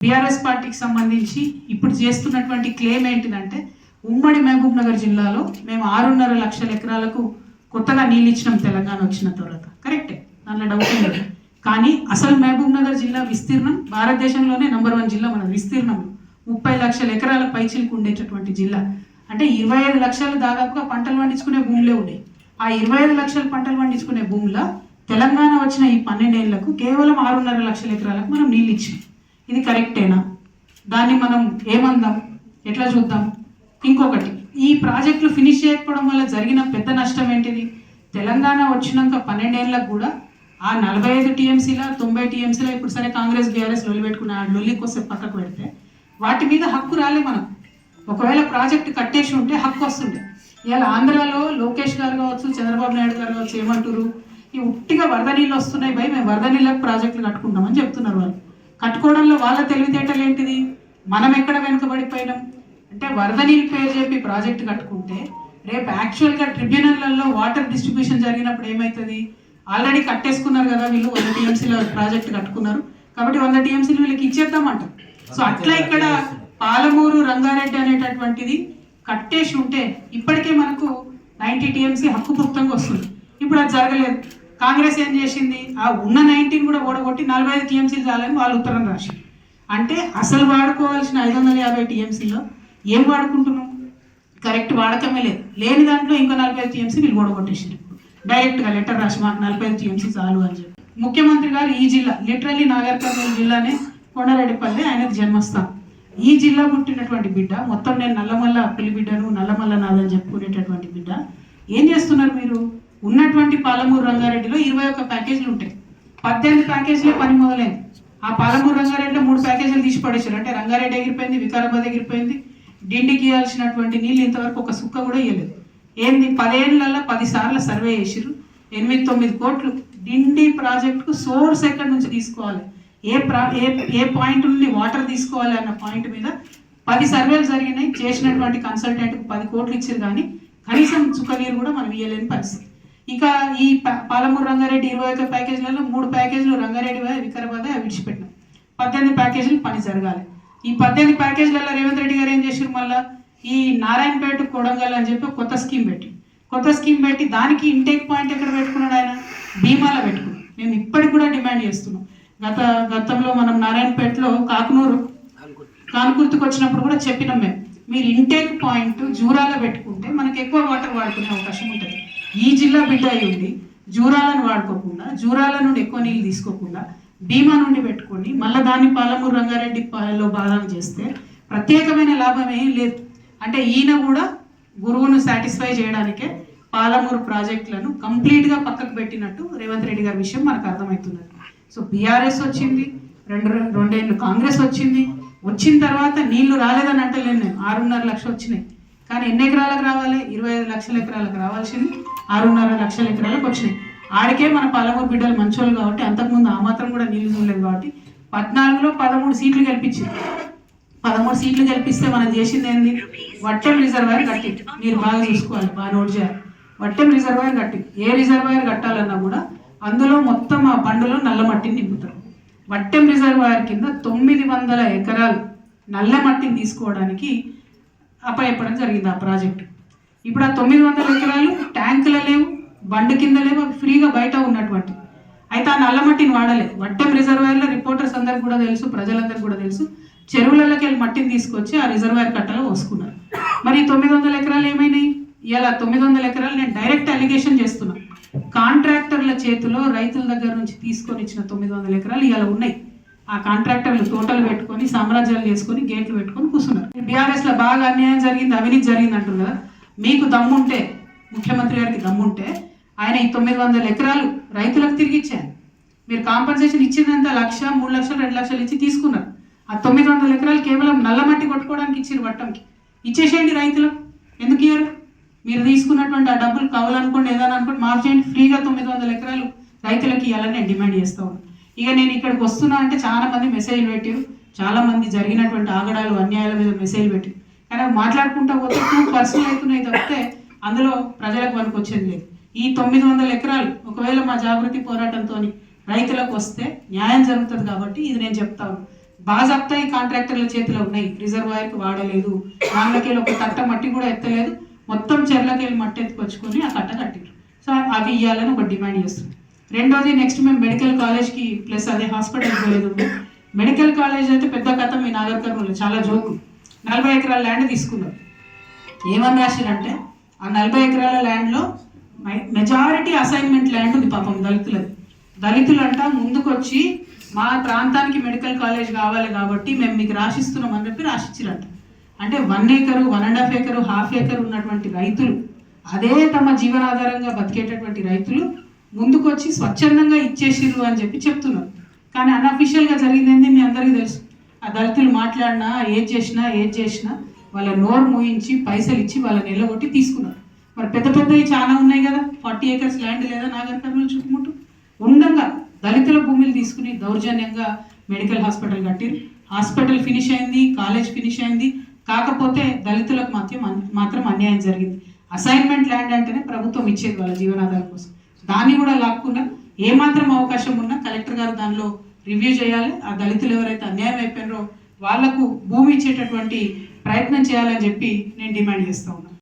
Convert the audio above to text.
BRS పార్టీకి సంబంధించి ఇప్పుడు చేస్తున్నటువంటి క్లెయిమ్ ఏంటిదంటే ఉమ్మడి మహబూబ్ నగర్ జిల్లాలో మేము 6.5 లక్షల ఎకరాలకు కొత్తగా నీళ్ళు ఇచ్చినాం తెలంగాణ వచ్చిన తర్వాత. కరెక్టే, దాంట్లో డౌట్ లేదు. కానీ అసలు మహబూబ్ నగర్ జిల్లా విస్తీర్ణం భారతదేశంలోనే నంబర్ 1 జిల్లా. మన విస్తీర్ణం 30 లక్షల ఎకరాల పైచిలకు ఉండేటటువంటి జిల్లా. అంటే 25 లక్షలు దాదాపుగా పంటలు పండించుకునే భూములే ఉన్నాయి. ఆ 25 లక్షల పంటలు పండించుకునే భూముల తెలంగాణ వచ్చిన ఈ 12 ఏళ్లకు కేవలం 6.5 లక్షల ఎకరాలకు మనం నీళ్ళు ఇచ్చాం. ఇది కరెక్టేనా? దాన్ని మనం ఏమందాం, ఎట్లా చూద్దాం? ఇంకొకటి, ఈ ప్రాజెక్టులు ఫినిష్ చేయకపోవడం వల్ల జరిగిన పెద్ద నష్టం ఏంటిది? తెలంగాణ వచ్చినాక 12 ఏళ్ళకు కూడా ఆ 45 టీఎంసీల 90 టీఎంసీల ఇప్పుడు సరే కాంగ్రెస్ బీఆర్ఎస్ లొల్లి పెట్టుకున్న ఆ లొల్లికి వస్తే పక్కకు పెడితే వాటి మీద హక్కు రాలే మనం. ఒకవేళ ప్రాజెక్టు కట్టేసి ఉంటే హక్కు వస్తుండే. ఇవాళ ఆంధ్రాలో లోకేష్ గారు కావచ్చు, చంద్రబాబు నాయుడు గారు కావచ్చు ఏమంటారు, ఈ ఉట్టిగా వరద నీళ్ళు వస్తున్నాయి భయ్, మేము వరద నీళ్ళకు ప్రాజెక్టులు కట్టుకుంటామని చెప్తున్నారు. వాళ్ళు కట్టుకోవడంలో వాళ్ళ తెలివితేటలు ఏంటిది? మనం ఎక్కడ వెనుకబడిపోయినాం అంటే వరద నీళ్ళు పేరు చెప్పి ప్రాజెక్టు కట్టుకుంటే రేపు యాక్చువల్గా ట్రిబ్యునల్లో వాటర్ డిస్ట్రిబ్యూషన్ జరిగినప్పుడు ఏమవుతుంది? ఆల్రెడీ కట్టేసుకున్నారు కదా వీళ్ళు, 100 టీఎంసీల ప్రాజెక్టు కట్టుకున్నారు కాబట్టి 100 టీఎంసీలు వీళ్ళకి ఇచ్చేద్దామంట. సో అట్లా ఇక్కడ పాలమూరు రంగారెడ్డి అనేటటువంటిది కట్టేసి ఉంటే ఇప్పటికే మనకు 90 టీఎంసీ హక్కుపుక్తంగా వస్తుంది. ఇప్పుడు అది జరగలేదు. కాంగ్రెస్ ఏం చేసింది? ఆ ఉన్న 19 కూడా ఓడగొట్టి 45 టీఎంసీలు చాలని వాళ్ళు ఉత్తరం రాశారు. అంటే అసలు వాడుకోవాల్సిన 550 టీఎంసీలో ఏం వాడుకుంటున్నాం? కరెక్ట్ వాడకమే లేదు. లేని దాంట్లో ఇంకో 45 టీఎంసీ వీళ్ళు ఓడగొట్టేసారు. డైరెక్ట్గా లెటర్ రాసి మాకు 45 టీఎంసీ చాలు అని చెప్పి. ముఖ్యమంత్రి గారు ఈ జిల్లా లిటరల్లీ నాగర్ కర్నూలు జిల్లానే కొండారెడ్డిపల్లి ఆయనకు జన్మస్థానం. ఈ జిల్లా పుట్టినటువంటి బిడ్డ, మొత్తం నేను నల్లమల్ల పులి బిడ్డను, నల్లమల్ల నాదని చెప్పుకునేటటువంటి బిడ్డ. ఏం చేస్తున్నారు మీరు? ఉన్నటువంటి పాలమూరు రంగారెడ్డిలో 21 ప్యాకేజీలు ఉంటాయి. 18 ప్యాకేజీలే పని మొదలైంది. ఆ పాలమూరు రంగారెడ్డిలో 3 ప్యాకేజీలు తీసి పడేశారు. అంటే రంగారెడ్డి ఎగిరిపోయింది, వికారాబాద్ ఎగిరిపోయింది. డిండికి ఇవ్వాల్సినటువంటి నీళ్ళు ఇంతవరకు ఒక సుక్క కూడా ఇవ్వలేదు. ఏంది 10 ఏళ్ళల్లో 10 సార్లు సర్వే చేసిరు. 8-9 కోట్లు డిండి ప్రాజెక్టుకు సోర్స్ ఎక్కడి నుంచి తీసుకోవాలి, ఏ పాయింట్ నుండి వాటర్ తీసుకోవాలి అన్న పాయింట్ మీద 10 సర్వేలు జరిగినాయి. చేసినటువంటి కన్సల్టెంట్కు 10 కోట్లు ఇచ్చారు కానీ కనీసం చుక్క నీరు కూడా మనం ఇవ్వలేని పరిస్థితి. ఇక ఈ పాలమూరు రంగారెడ్డి 21 ప్యాకేజీలలో 3 ప్యాకేజీలు రంగారెడ్డి వికారాబాద్ విడిచిపెట్టినాం. 18 ప్యాకేజీలు పని జరగాలి. ఈ 18 ప్యాకేజీలలో రేవంత్ రెడ్డి గారు ఏం చేశారు? మళ్ళీ ఈ నారాయణపేట కొడంగల్ అని చెప్పి కొత్త స్కీమ్ పెట్టి దానికి ఇంటేక్ పాయింట్ ఎక్కడ పెట్టుకున్నాడు ఆయన? భీమాలో పెట్టుకున్నాడు. మేము ఇప్పటికి కూడా డిమాండ్ చేస్తున్నాం. గతంలో మనం నారాయణపేటలో కానుకుర్తికి వచ్చినప్పుడు కూడా చెప్పినాం మీరు ఇంటేక్ పాయింట్ జూరాలో పెట్టుకుంటే మనకు ఎక్కువ వాటర్ వాడుకునే అవకాశం ఉంటుంది. ఈ జిల్లా బిడ్డ అయి ఉండి జూరాలను వాడుకోకుండా, జూరాల నుండి ఎక్కువ నీళ్ళు తీసుకోకుండా భీమా నుండి పెట్టుకొని మళ్ళీ దాన్ని పాలమూరు రంగారెడ్డిలో భాగం చేస్తే ప్రత్యేకమైన లాభం ఏం లేదు. అంటే ఈయన కూడా గురువును సాటిస్ఫై చేయడానికే పాలమూరు ప్రాజెక్టులను కంప్లీట్గా పక్కకు పెట్టినట్టు రేవంత్ రెడ్డి గారి విషయం మనకు అర్థమవుతున్నది. సో బీఆర్ఎస్ వచ్చింది, రెండేళ్ళు కాంగ్రెస్ వచ్చిన తర్వాత నీళ్లు రాలేదని అంటలేను నేను. 6.5 లక్షలు వచ్చినాయి. కానీ ఎన్ని ఎకరాలకు రావాలి? 25 లక్షల ఎకరాలకు రావాల్సింది 6.5 లక్షల ఎకరాలకు వచ్చినాయి. ఆడికే మన పాలమూరు బిడ్డలు మంచోళ్ళు కాబట్టి అంతకుముందు ఆ మాత్రం కూడా నీళ్లు చూడలేదు కాబట్టి 14లో 13 సీట్లు గెలిపించింది. 13 సీట్లు గెలిపిస్తే మనం చేసింది ఏంది? వట్టెం రిజర్వాయర్ కట్టి, మీరు బాగా చూసుకోవాలి, బాగా నోట్ చేయాలి. వట్టెం రిజర్వాయర్ కట్టి, ఏ రిజర్వాయర్ కట్టాలన్నా కూడా అందులో మొత్తం ఆ బండులో నల్ల మట్టిని నింపుతారు. వట్టెం రిజర్వాయర్ కింద 900 ఎకరాలు నల్ల మట్టిని తీసుకోవడానికి అప్పచెప్పడం జరిగింది ఆ ప్రాజెక్టు. ఇప్పుడు ఆ 900 ఎకరాలు ట్యాంకులు లేవు, బండు కింద లేవు, ఫ్రీగా బయట ఉన్నటువంటి. అయితే ఆ నల్ల మట్టిని వాడలేదు. వట్టెం రిజర్వాయర్లో రిపోర్టర్స్ అందరికి కూడా తెలుసు, ప్రజలందరికీ కూడా తెలుసు, చెరువులకి వెళ్ళి మట్టిని తీసుకొచ్చి ఆ రిజర్వాయర్ కట్టలో పోసుకున్నారు. మరి 900 ఎకరాలు ఏమైనాయి? ఇలా 900 ఎకరాలు నేను డైరెక్ట్ అలిగేషన్ చేస్తున్నా. కాంట్రాక్టర్ల చేతిలో రైతుల దగ్గర నుంచి తీసుకొని ఇచ్చిన 900 ఎకరాలు ఇలా ఉన్నాయి. ఆ కాంట్రాక్టర్లు తోటలు పెట్టుకొని సామ్రాజ్యాలు చేసుకొని గేట్లు పెట్టుకొని కూర్చున్నారు. బీఆర్ఎస్లో బాగా అన్యాయం జరిగింది, అవినీతి జరిగింది అంటారు కదా. మీకు దమ్ముంటే, ముఖ్యమంత్రి గారికి దమ్ముంటే ఆయన ఈ 900 ఎకరాలు రైతులకు తిరిగి ఇచ్చారు. మీరు కాంపన్సేషన్ ఇచ్చిందంత 1 లక్ష, 3 లక్షలు, 2 లక్షలు ఇచ్చి తీసుకున్నారు. ఆ 900 ఎకరాలు కేవలం నల్ల మట్టి కొట్టుకోవడానికి ఇచ్చారు. వట్టంకి ఇచ్చేసేయండి రైతులకు. ఎందుకు ఇయ్యారు? మీరు తీసుకున్నటువంటి ఆ డబ్బులు కావాలనుకోండి, ఏదైనా అనుకోండి, మాఫ్ చేయండి. ఫ్రీగా 900 ఎకరాలు రైతులకి ఇవ్వాలని నేను డిమాండ్ చేస్తూ ఉన్నాను. ఇక నేను ఇక్కడికి వస్తున్నా అంటే చాలా మంది మెసేజ్లు పెట్టారు, చాలా మంది జరిగినటువంటి ఆగడాలు అన్యాయాల మీద మెసేజ్లు పెట్టారు. కానీ మాట్లాడుకుంటా పోతే 2 పర్సనల్ అవుతున్నాయి తప్పితే అందులో ప్రజలకు వరకు వచ్చేది లేదు. ఈ 900 ఎకరాలు ఒకవేళ మా జాగృతి పోరాటంతో రైతులకు వస్తే న్యాయం జరుగుతుంది కాబట్టి ఇది నేను చెప్తాను. బాజాప్తా ఈ కాంట్రాక్టర్ల చేతిలో ఉన్నాయి. రిజర్వాయర్కి వాడలేదు, వాళ్ళకెళ్ళి ఒక తట్ట మట్టి కూడా ఎత్తలేదు, మొత్తం చెర్లకెళ్ళి మట్టి ఎత్తుకొచ్చుకొని ఆ కట్ట కట్టిరు. సో అవి ఇవ్వాలని ఒక డిమాండ్ చేస్తుంది. రెండోది నెక్స్ట్ మేము మెడికల్ కాలేజ్కి ప్లస్ అదే హాస్పిటల్ పోయేది ఉంది. మెడికల్ కాలేజ్ అయితే పెద్ద కథ మీ నాగర్ కర్నూలు చాలా జోకు. 40 ఎకరాల ల్యాండ్ తీసుకున్నారు. ఏమని రాశారంటే ఆ 40 ఎకరాల ల్యాండ్లో మెజారిటీ అసైన్మెంట్ ల్యాండ్ ఉంది పాపం దళితులది. దళితులంట ముందుకొచ్చి మా ప్రాంతానికి మెడికల్ కాలేజ్ కావాలి కాబట్టి మేము మీకు రాసిస్తున్నాం అని చెప్పి రాసిచ్చిరంట. అంటే 1 ఏకరు 1.5 ఏకరు 1/2 ఏకరు ఉన్నటువంటి రైతులు, అదే తమ జీవనాధారంగా బతికేటటువంటి రైతులు ముందుకొచ్చి స్వచ్ఛందంగా ఇచ్చేసిర్రు అని చెప్పి చెప్తున్నారు. కానీ అన్అఫీషియల్గా జరిగింది ఏంటి మీ అందరికీ తెలుసు. ఆ దళితులు మాట్లాడినా ఏది చేసినా వాళ్ళ నోరు మూయించి పైసలు ఇచ్చి వాళ్ళని నిలగొట్టి తీసుకున్నారు. మరి పెద్ద పెద్దవి చాలా ఉన్నాయి కదా, 40 ఏకర్స్ ల్యాండ్ లేదా నాగర్ కర్నూలు చుట్టుముట్టు ఉండగా దళితుల భూమిని తీసుకుని దౌర్జన్యంగా మెడికల్ హాస్పిటల్ కట్టిరు. హాస్పిటల్ ఫినిష్ అయింది, కాలేజ్ ఫినిష్ అయింది. కాకపోతే దళితులకు మాత్రం అన్యాయం జరిగింది. అసైన్మెంట్ ల్యాండ్ అంటేనే ప్రభుత్వం ఇచ్చేది వాళ్ళ జీవనాధారం కోసం, దాన్ని కూడా లాక్కున్నా. ఏమాత్రం అవకాశం ఉన్నా కలెక్టర్ గారు దానిలో రివ్యూ చేయాలి. ఆ దళితులు ఎవరైతే అన్యాయం అయిపోయినారో వాళ్లకు భూమి ఇచ్చేటటువంటి ప్రయత్నం చేయాలని చెప్పి నేను డిమాండ్ చేస్తా ఉన్నాను.